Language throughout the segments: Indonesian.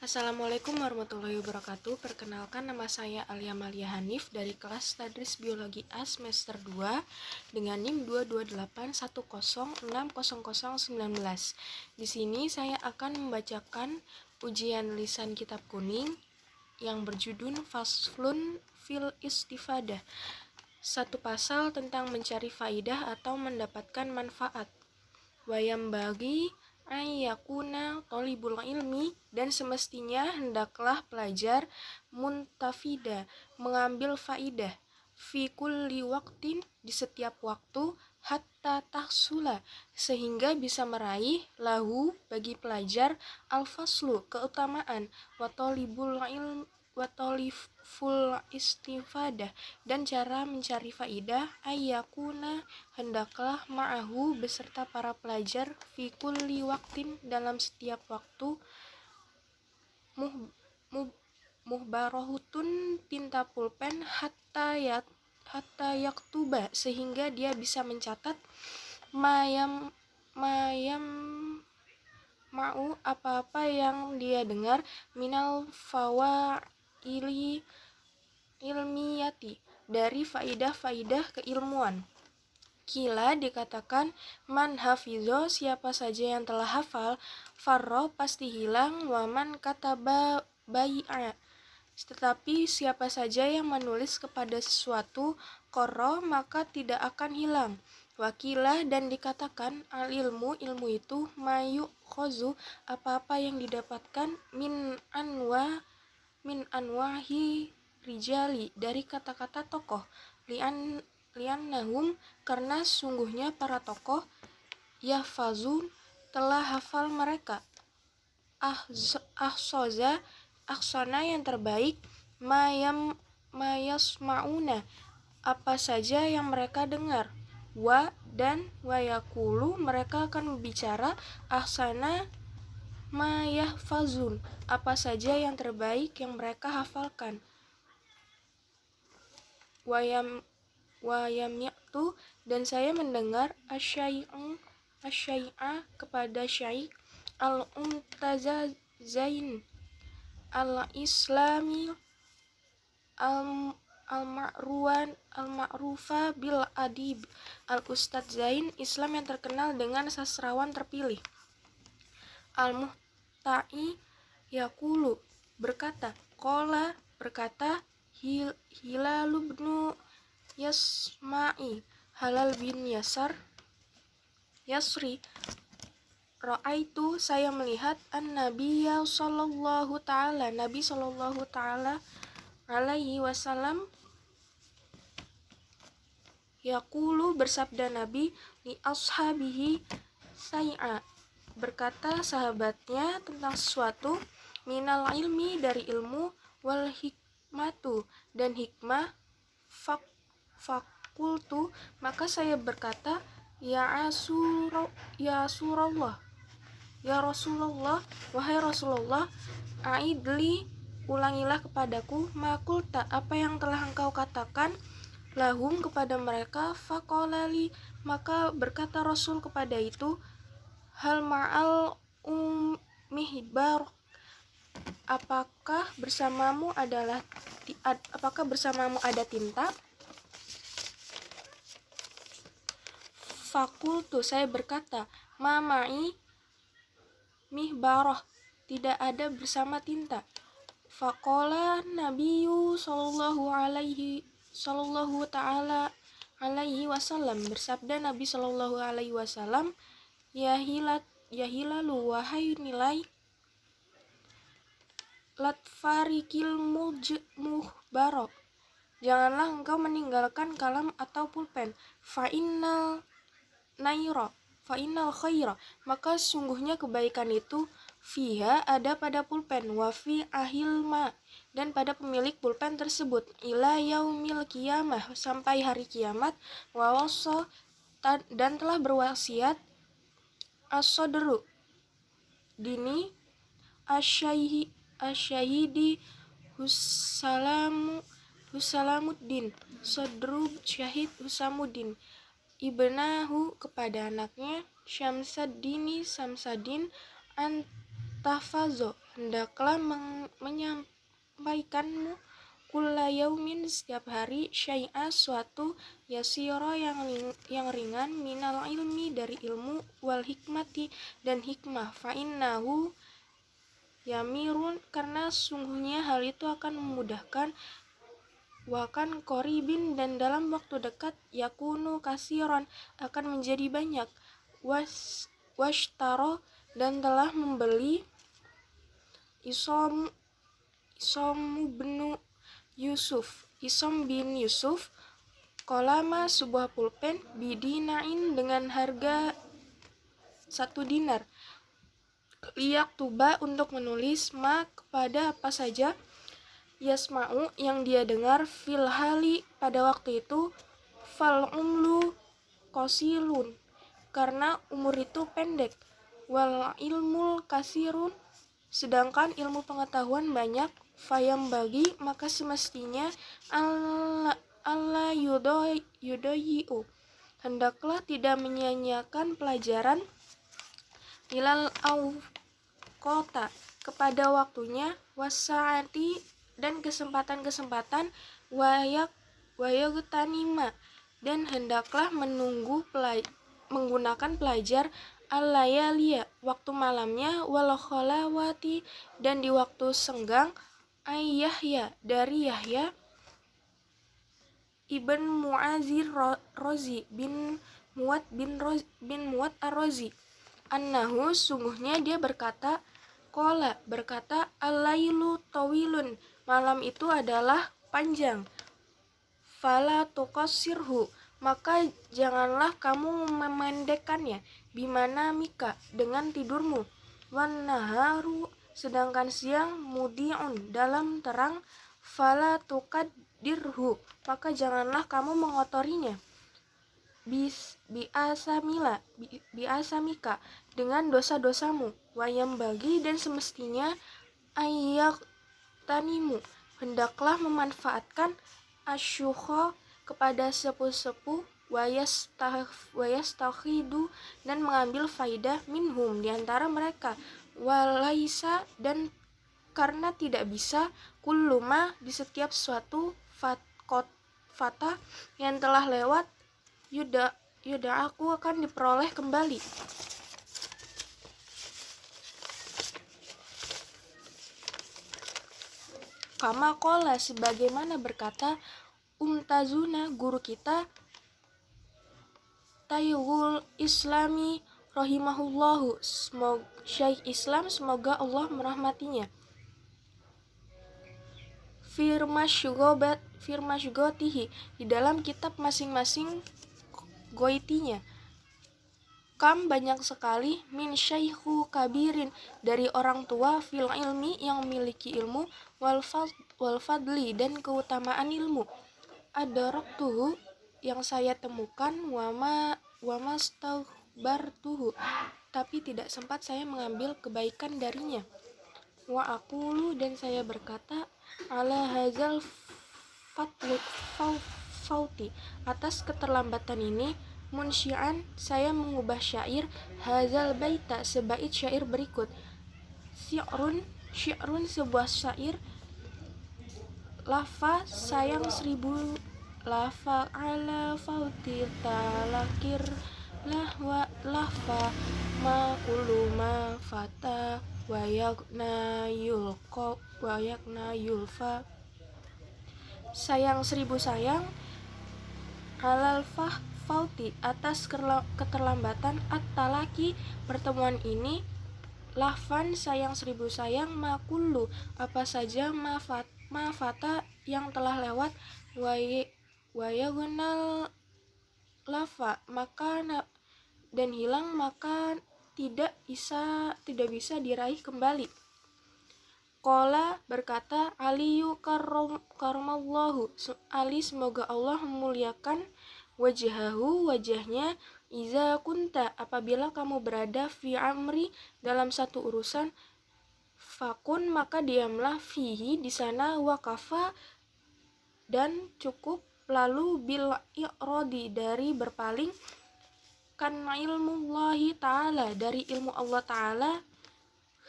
Assalamualaikum warahmatullahi wabarakatuh. Perkenalkan, nama saya Alia Malia Hanif dari kelas Tadris Biologi A semester 2 dengan NIM 22810600019. Di sini saya akan membacakan ujian lisan kitab kuning yang berjudul Faslun fil Istifadah. Satu pasal tentang mencari faidah atau mendapatkan manfaat. Wayam bagi ayyakuna thalibul ilmi, dan semestinya hendaklah pelajar muntafida, mengambil faidah, fi kulli waqtin, di setiap waktu, hatta tahsula, sehingga bisa meraih, lahu, bagi pelajar, al-faslu, keutamaan, wa taliful istifadah, dan cara mencari faidah, ayyakuna, hendaklah, ma'ahu, beserta para pelajar, fi kulli waktin, dalam setiap waktu, muhbarahutun, tinta pulpen, hatta yaktuba, sehingga dia bisa mencatat, mayam mau, apa-apa yang dia dengar, minal fawaili ilmiyati, dari faidah-faidah keilmuan. Kila, dikatakan, man hafizo, siapa saja yang telah hafal, farro, pasti hilang, waman kataba bai'a, tetapi siapa saja yang menulis kepada sesuatu, korro, maka tidak akan hilang. Wakilah, dan dikatakan, al ilmu, ilmu itu, mayu khozu, apa-apa yang didapatkan, min anwahi rijali, dari kata-kata tokoh, liannahum, karena sungguhnya para tokoh, yahfazun, telah hafal mereka, ahsoza, aksona, yang terbaik, mayasmauna, apa saja yang mereka dengar, wa, dan wayakulu, mereka akan berbicara, ahsana mayahfazun, apa saja yang terbaik yang mereka hafalkan, wayami'tu, dan saya mendengar, asyai'a, kepada syaikh, al-umtazain, al-islami, al-ma'rufa bil adib, al-ustadz Zain, Islam yang terkenal dengan sastrawan terpilih, al-muhta'i, yakulu, berkata, kola, berkata, Hilal bin Yasma'i, Halal bin Yasri, ra'aitu, saya melihat, an-nabiyya sallallahu ta'ala, Nabi sallallahu ta'ala alaihi wasallam, yaqulu, bersabda Nabi, li ashabihi say'a, berkata sahabatnya tentang sesuatu, minal ilmi, dari ilmu, wal hikmatu, dan hikmah, fakultu, maka saya berkata, ya Rasulullah, wahai Rasulullah, aidli, ulangilah kepadaku, makulta, apa yang telah engkau katakan, lahum, kepada mereka, faqolali, maka berkata Rasul kepada itu, hal ma'al mihbar, apakah bersamamu ada tinta? Fakultu, saya berkata, mama'i mihbarah, tidak ada bersama tinta. Faqala Nabiyyu sallallahu ta'ala alaihi wasallam, bersabda Nabi sallallahu alaihi wasallam, yahilalu, wahai nilai, latfarikil muhbarok, janganlah engkau meninggalkan kalam atau pulpen, fa'innal khaira, maka sungguhnya kebaikan itu, fiha, ada pada pulpen, wafi ahilma, dan pada pemilik pulpen tersebut, ila yaumil qiyamah, sampai hari kiamat, wawaso, dan telah berwasiat, as-sodru, dini, asyahidi Husalamuddin, sodru syahid Husamuddin, ibnahu, kepada anaknya, Syamsaddin, antahfazo, hendaklah menyampaikanmu kulla yaumin setiap hari syai'a suatu yasira yang ringan minal ilmi dari ilmu wal hikmati dan hikmah fa innahu yamirun karena sungguhnya hal itu akan memudahkan wakan koribin dan dalam waktu dekat yakunu kasiron akan menjadi banyak washtaro dan telah membeli Isom bin Yusuf kolama sebuah pulpen bidinain dengan harga 1 dinar liyak tuba untuk menulis ma kepada apa saja yasma'u yang dia dengar fil hali pada waktu itu fal umlu kosilun karena umur itu pendek wal ilmul kasirun sedangkan ilmu pengetahuan banyak fayam bagi maka semestinya Allah yudoyi'u hendaklah tidak menyia-nyiakan pelajaran ilal kota kepada waktunya wasaati dan kesempatan-kesempatan wayagtanima dan hendaklah menggunakan pelajar al-layaliya waktu malamnya wal khalawati dan di waktu senggang Yahya dari Yahya ibn Mu'azir Rozi bin Muwad ar-Rozi annahu sungguhnya dia berkata qala berkata al-lailu tawilun malam itu adalah panjang fala tuqassirhu maka janganlah kamu memendekkannya bimana mika dengan tidurmu wan naharu sedangkan siang mudiun dalam terang fala tuqaddirhu maka janganlah kamu mengotorinya biasamika dengan dosa-dosamu wayam bagi dan semestinya ayak tanimu hendaklah memanfaatkan asyukho kepada sepuh-sepuh wayastakhidu dan mengambil faidah minhum diantara mereka walaisa dan karena tidak bisa kulluma di setiap suatu fata yang telah lewat yuda aku akan diperoleh kembali kama qala sebagaimana berkata Umtazuna guru kita Tayyul Islami rahimahullahu Syekh Islam semoga Allah merahmatinya firmasyugotihi di dalam kitab masing-masing goitinya kam banyak sekali min syaikhu kabirin dari orang tua fil ilmi yang memiliki ilmu wal fadli dan keutamaan ilmu adaroktuhu yang saya temukan wama staghbartuhu tapi tidak sempat saya mengambil kebaikan darinya wa aqulu dan saya berkata ala hazal fauti atas keterlambatan ini munsyian saya mengubah syair hazal baita sebait syair berikut syi'run sebuah syair lafa sayang 1000 lafa ala fauti talakir lahwa lafa ma kullu ma fata wayakna yulfa sayang 1000 sayang alal fauti atas keterlambatan at-talaki pertemuan ini lafan sayang 1000 sayang ma kullu apa saja ma fata yang telah lewat wayagunal lafa maka dan hilang maka tidak bisa diraih kembali. Qala berkata Aliyu karamallahu Ali semoga Allah memuliakan wajahnya iza kunta apabila kamu berada fi amri dalam satu urusan fakun maka diamlah fihi di sana wakafa dan cukup lalu bil i'radi dari berpaling kan ilmullahi ta'ala dari ilmu Allah ta'ala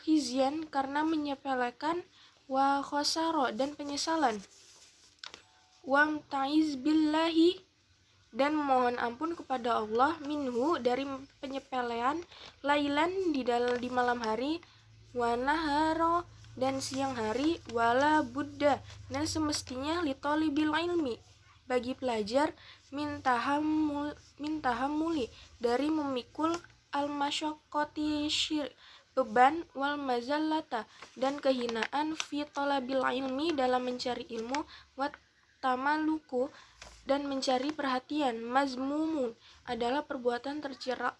khizyan karena menyepelekan, wa khosaro dan penyesalan, wa ta'iz billahi dan mohon ampun kepada Allah minhu dari penyepelean, lailan di malam hari, wa naharo dan siang hari, wala buddha dan semestinya litolibil ilmi bagi pelajar mintahamuli dari memikul al-masyaqqati beban, wal mazallata dan kehinaan, fi talabil ilmi dalam mencari ilmu, wat tamaluku dan mencari perhatian, mazmumun adalah perbuatan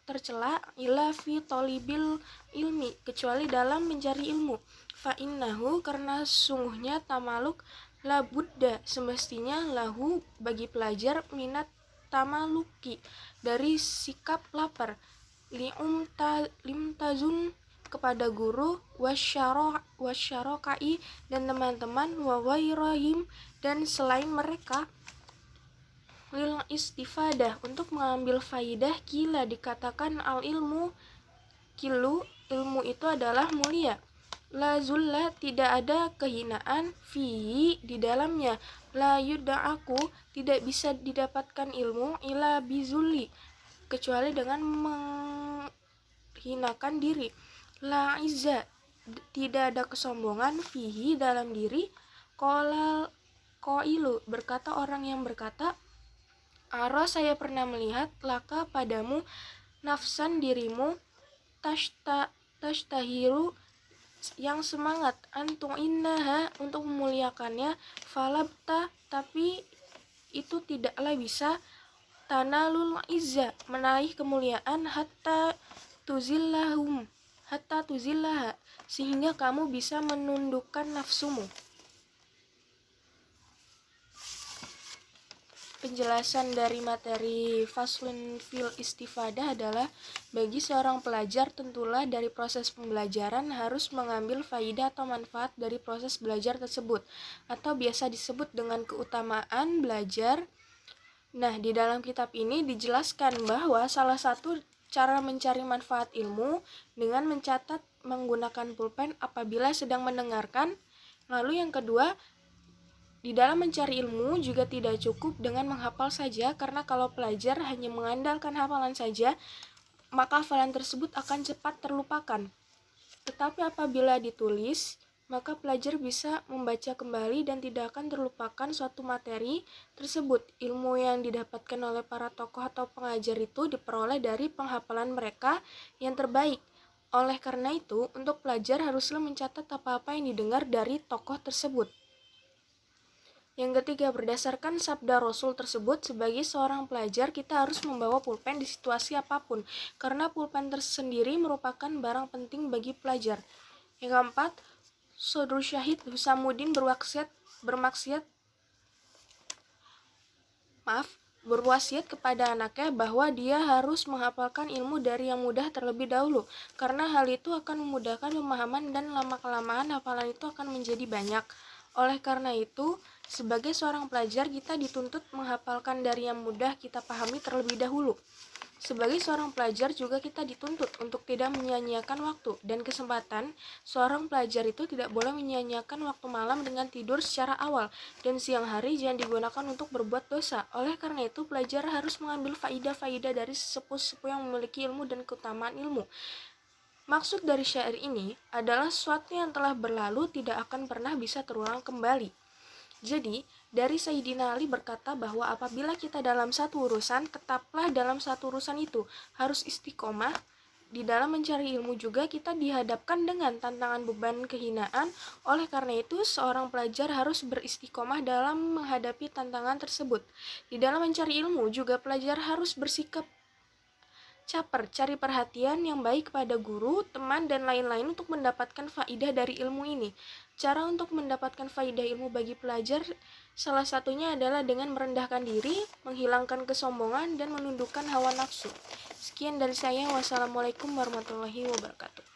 tercela, ila fi talibil ilmi kecuali dalam mencari ilmu, fa innahu karena sungguhnya tamaluk la buddha semestinya lahu bagi pelajar minat tamaluki dari sikap lapar, limtazun kepada guru, wasyarokai dan teman-teman, wa wairahim dan selain mereka, lil istifadah untuk mengambil faidah, kila dikatakan al ilmu kilu ilmu itu adalah mulia, la zulla tidak ada kehinaan, fi di dalamnya, la yuda'aku tidak bisa didapatkan ilmu, ila bizulli kecuali dengan menghinakan diri, la izza tidak ada kesombongan, fihi dalam diri, qailu berkata orang yang berkata, ara saya pernah melihat, laka padamu, nafsan dirimu, tashtahiru yang semangat, antung innaha untuk memuliakannya, falabta tapi itu tidaklah bisa, tanalul izza meraih kemuliaan, hatta tuzillaha sehingga kamu bisa menundukkan nafsumu. Penjelasan dari materi faslun fil istifadah adalah bagi seorang pelajar tentulah dari proses pembelajaran harus mengambil faidah atau manfaat dari proses belajar tersebut atau biasa disebut dengan keutamaan belajar. Nah, di dalam kitab ini dijelaskan bahwa salah satu cara mencari manfaat ilmu dengan mencatat menggunakan pulpen apabila sedang mendengarkan. Lalu yang kedua, di dalam mencari ilmu juga tidak cukup dengan menghafal saja, karena kalau pelajar hanya mengandalkan hafalan saja, maka hafalan tersebut akan cepat terlupakan. Tetapi apabila ditulis, maka pelajar bisa membaca kembali dan tidak akan terlupakan suatu materi tersebut. Ilmu yang didapatkan oleh para tokoh atau pengajar itu diperoleh dari penghafalan mereka yang terbaik. Oleh karena itu, untuk pelajar haruslah mencatat apa-apa yang didengar dari tokoh tersebut. Yang ketiga, berdasarkan sabda Rasul tersebut, sebagai seorang pelajar kita harus membawa pulpen di situasi apapun, karena pulpen tersendiri merupakan barang penting bagi pelajar. Yang keempat, Sodru Syahid Husamuddin berwasiat kepada anaknya bahwa dia harus menghafalkan ilmu dari yang mudah terlebih dahulu, karena hal itu akan memudahkan pemahaman dan lama-kelamaan hafalan itu akan menjadi banyak. Oleh karena itu, sebagai seorang pelajar kita dituntut menghafalkan dari yang mudah kita pahami terlebih dahulu. Sebagai seorang pelajar juga kita dituntut untuk tidak menyia-nyiakan waktu dan kesempatan. Seorang pelajar itu tidak boleh menyia-nyiakan waktu malam dengan tidur secara awal, dan siang hari jangan digunakan untuk berbuat dosa. Oleh karena itu, pelajar harus mengambil faidah-faidah dari sesepuh-sesepuh yang memiliki ilmu dan keutamaan ilmu. Maksud dari syair ini adalah sesuatu yang telah berlalu tidak akan pernah bisa terulang kembali. Jadi, dari Sayyidina Ali berkata bahwa apabila kita dalam satu urusan, tetaplah dalam satu urusan itu. Harus istiqomah. Di dalam mencari ilmu juga kita dihadapkan dengan tantangan beban kehinaan. Oleh karena itu, seorang pelajar harus beristiqomah dalam menghadapi tantangan tersebut. Di dalam mencari ilmu juga pelajar harus bersikap caper, cari perhatian yang baik pada guru, teman, dan lain-lain untuk mendapatkan faidah dari ilmu ini. Cara untuk mendapatkan faidah ilmu bagi pelajar salah satunya adalah dengan merendahkan diri, menghilangkan kesombongan, dan menundukkan hawa nafsu. Sekian dari saya. Wassalamualaikum warahmatullahi wabarakatuh.